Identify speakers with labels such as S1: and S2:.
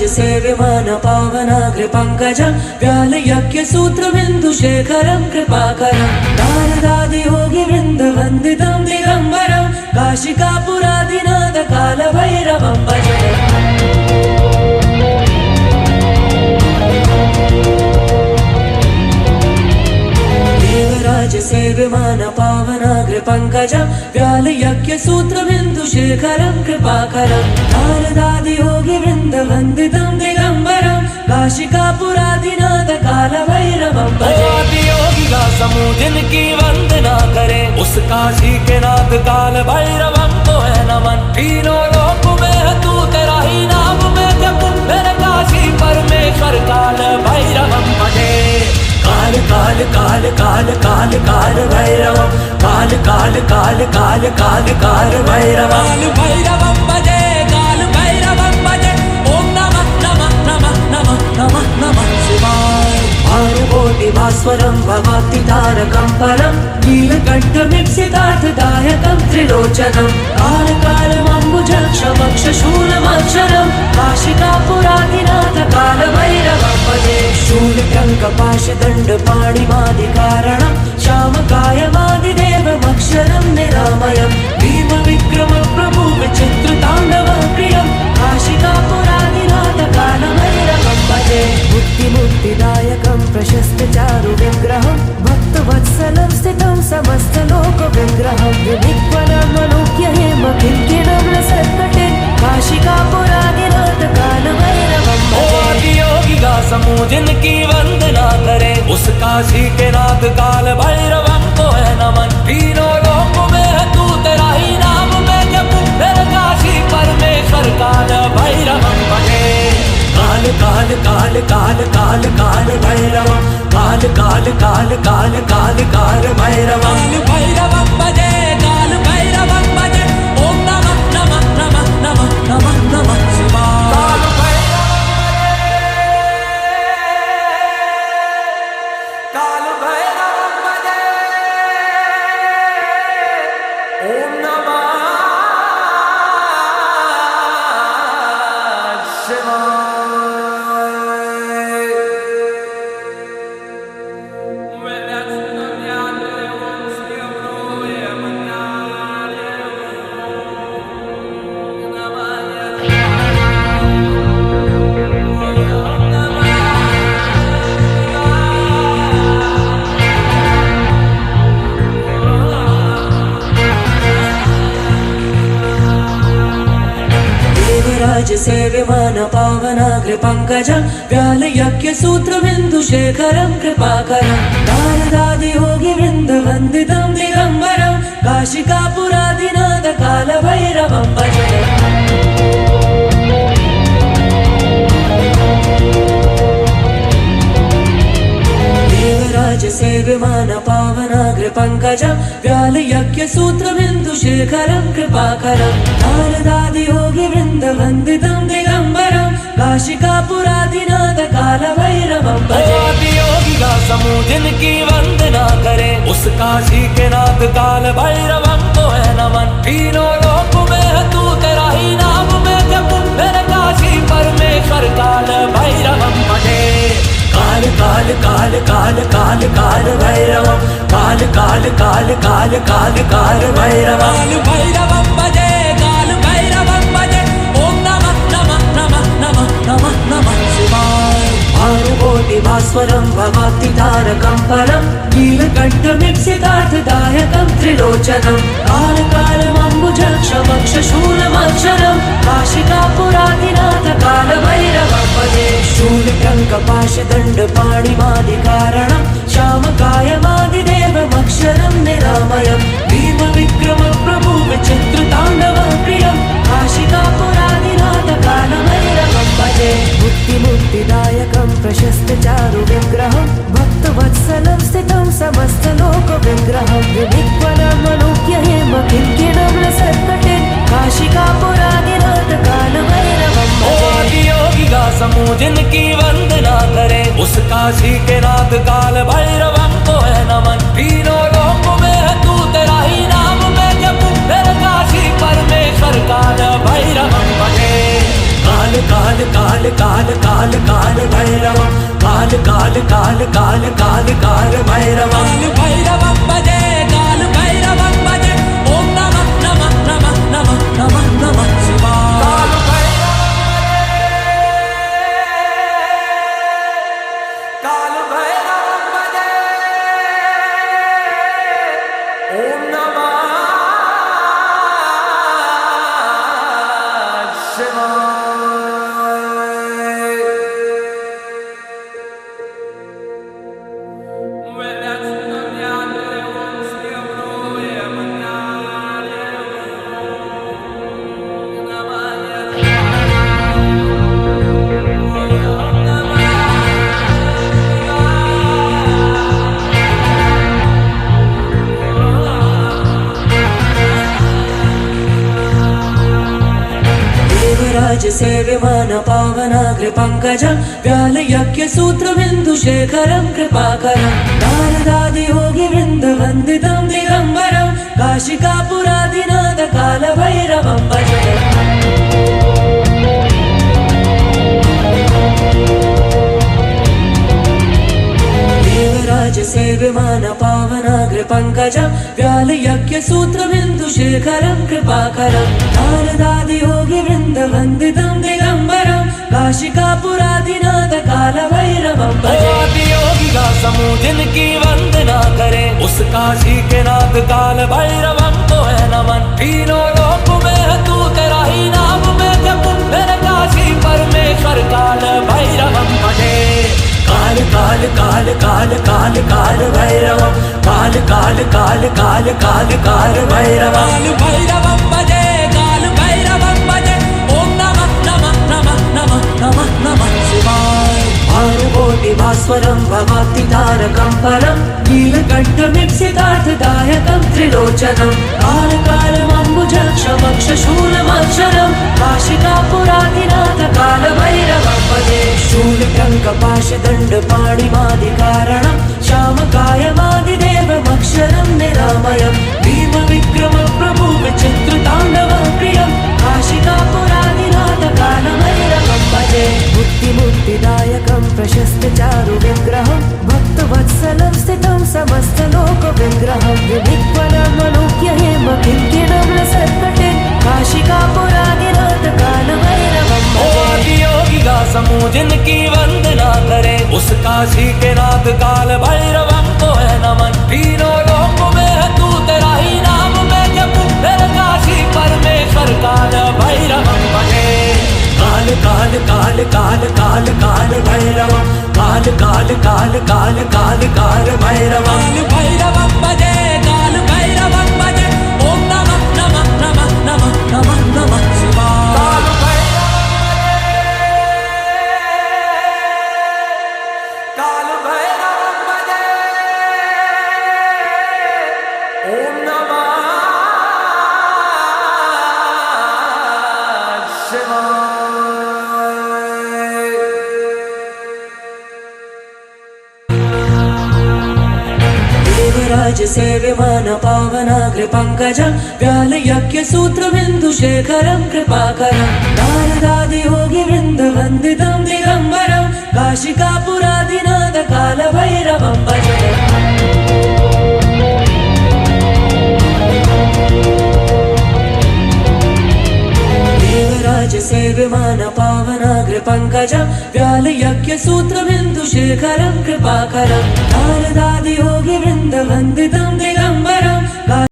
S1: सेव्यमान पावनाग्र पंकजं व्यालयज्ञ सूत्र बिंदु शेखरं कृपाकरं नारदादि योगी वृंद वंदितं दिगंबरं काशिकापुरादिनाथ काल भैरवं भजे। देवराज सेव्यमान पावनाग्र पंकजं व्यालयज्ञ सूत्र बिंदु शेखरं कृपाकरं नारदादि योगी वृंद वंदितं दिगंबरं काशिकापुरादिनाथ काल भैरवं भजे।
S2: योगी का समूह जिनकी वंदना करे उस काशी के नाथ काल भैरवं को है नमन। तीनों लोक में है तू तेरा ही नाम में जप मेरे काशी परमेश्वर काल भैरवं भजे। काल काल काल काल काल काल भैरवं काल काल काल काल काल काल भैरवं भैरवं भजे काल भैरवं भजे। ओम नमः नमः नमः नमः नमः नमः शिवाय।
S1: भानुकोटि भास्वरं भवाब्धि तारकं परं नीलकण्ठमीप्सितार्थदायकं त्रिलोचनं काल कालमम्बुजक्षमक्षशूलमक्षरं काशिकापुरादिनाथ काल भैरवं भजे। शूलटङ्कपाशदण्डपाणिमादिकारणं श्यामकायमादिदेवमक्षरं निरामयं भीमविक्रम प्रभु विचित्रताण्डवं प्रियं काशिकापुरादिनाथ काल भैरवं भजे। बुद्धिमुक्तिदायकं प्रशस्त चारु विग्रहं भक्तवत्सलं स्थितं समस्तलोक विग्रहं विनिक्वलमनुज्ञ हेम किङ्किणं रसत्कटे काशिकापुरादिनाथ काल भैरवं भजे।
S2: योगी का समूह जिनकी वंदना करे उस काशी के नाथ काल भैरवं को है नमन। तीनों लोक में है तू तेरा ही नाम में जप मेरे काशी परमेश्वर काल भैरवं भजे। काल काल काल काल काल काल भैरवं काल काल काल काल काल काल भैरवं भैरवं भजे काल भैरवं भजे। ओम नमः नमः नमः नमः नमः नमः शिवाय। काल भैरवं भजे ओम नमः शिवाय।
S1: देवराज सेव्यमान पावनाग्र पंकजं व्यालयज्ञ सूत्र बिंदु शेखरं कृपाकरं नारदादि योगी वृंद वंदितं दिगंबरं काशिकापुरादिनाथ काल भैरवं भजे। देवराज सेव्यमान पावनाग्र पंकजं व्यालयज्ञ सूत्र बिंदु शेखरं कृपाकरं नारदादि योगी वृंद वंदितं दिगंबरं काशिकापुरादिनाथ काल भैरवं भजे।
S2: योगी का समूह जिनकी वंदना करे उस काशी के नाथ काल भैरवं को है नमन। तीनों लोक में है तू तेरा ही नाम में जप मेरे काशी परमेश्वर काल भैरवं भजे। काल काल काल काल काल काल भैरवं काल काल काल काल काल काल भैरवं भैरवं भजे काल भैरवं भजे। ओम नमः नमः नमः नमः नमः नमः शिवाय।
S1: भानुकोटि भास्वरं भवाब्धि तारकं परं नीलकण्ठमीप्सितार्थदायकं त्रिलोचनं काल कालमम्बुजक्षमक्षशूलमक्षरं काशिकापुरादिनाथ काल भैरवं भजे। शूलटङ्कपाशदण्डपाणिमादिकारणं श्यामकायमादिदेवमक्षरं निरामयं भीमविक्रम प्रभु विचित्रताण्डवं प्रियं काशिकापुरादिनाथ काल भैरवं भजे। बुद्धिमुक्तिदायकं प्रशस्त चारु विग्रहं भक्तवत्सलं स्थितं समस्तलोक
S2: काशी के नाथ काल भैरवम को है नमन। तीनों लोक में है तू तेरा ही नाम मैं जपूं, मेरे काशी परमेश्वर काल भैरवम भजे। काल काल काल काल काल काल भैरवम, काल काल काल काल काल काल भैरवम, भैरवम भजे, काल भैरवम भजे। ओम नमः नमः नमः नमः नमः नमः शिवाय। काल भैरवम भजे, ओम नमः शिवाय।
S1: देवराज सेव्यमान पावनाग्र पंकजं व्याल यज्ञ सूत्र बिंदु शेखरं कृपाकरं, नारदादि योगी वृंद वंदितं दिगंबरं, काशिकापुरादिनाथ काल भैरवं भजे। देवराज सेव्यमान पावनाग्र पंकजं व्याल यज्ञ सूत्र बिंदु शेखरं कृपाकरं, नारदादि योगी वृंद वंदितं दिगंबरं, काशिकापुरादिनाथ काल भैरवं भजे।
S2: योगी का समूह जिनकी वंदना करे, उस काशी के नाथ काल भैरवम को है नमन। तीनों लोक में है तू तेरा ही नाम मैं जपूं, मेरे काशी परमेश्वर काल भैरवम भजे। काल काल काल काल काल काल भैरवम, काल काल काल काल काल काल भैरवम, भैरवम भजे, काल भैरवम भजे। ओम नमः नमः नमः नमः नमः नमः शिवाय।
S1: भानुकोटि भास्वरं भवाब्धितारकं परं, नीलकण्ठमीप्सितार्थदायकं त्रिलोचनं, कालकालमम्बुजक्षमक्षशूलमक्षरं, काशिकापुरादिनाथ काल भैरवं भजे। शूलटङ्कपाशदण्डपाणिमादिकारणं, श्यामकायमादिदेवमक्षरं निरामयं, भीमविक्रमप्रभु विचित्रताण्डवं प्रियं, काशिकापुरादिनाथ काल भैरवं भजे। मुक्तिदायकं प्रशस्त चारु विग्रहं, भक्तवत्सलं स्थितं समस्तलोक विग्रहं, विविक्वलमनुज्ञ हेम किङ्किणं लसत्कटे, काशिकापुरादिनाथ काल भैरवं भजे।
S2: योगी का समूह जिनकी वंदना करे, उस काशी के नाथ काल भैरवम को है नमन। तीनों लोक में है तू तेरा ही नाम मैं जपूं, मेरे काशी परमेश्वर काल भैरवम भजे। काल काल काल काल काल काल भैरवम, काल काल काल काल काल काल भैरवम, भैरवम भजे, काल भैरवम भजे। ओम नमः नमः नमः नमः नमः नमः शिवाय। काल भैरवम भजे, ओम नमः शिवाय।
S1: देवराज सेव्यमान पावनाग्र पंकजं व्याल यज्ञ सूत्र बिंदु शेखरं कृपाकरं, नारदादि योगी वृंद वंदितं दिगंबरं, काशिकापुरादिनाथ काल भैरवं भजे। देवराज सेव्यमान पावनाग्र पंकजं व्याल यज्ञ सूत्र बिंदु शेखरं कृपाकरं, नारदादि योगी वृंद वंदितं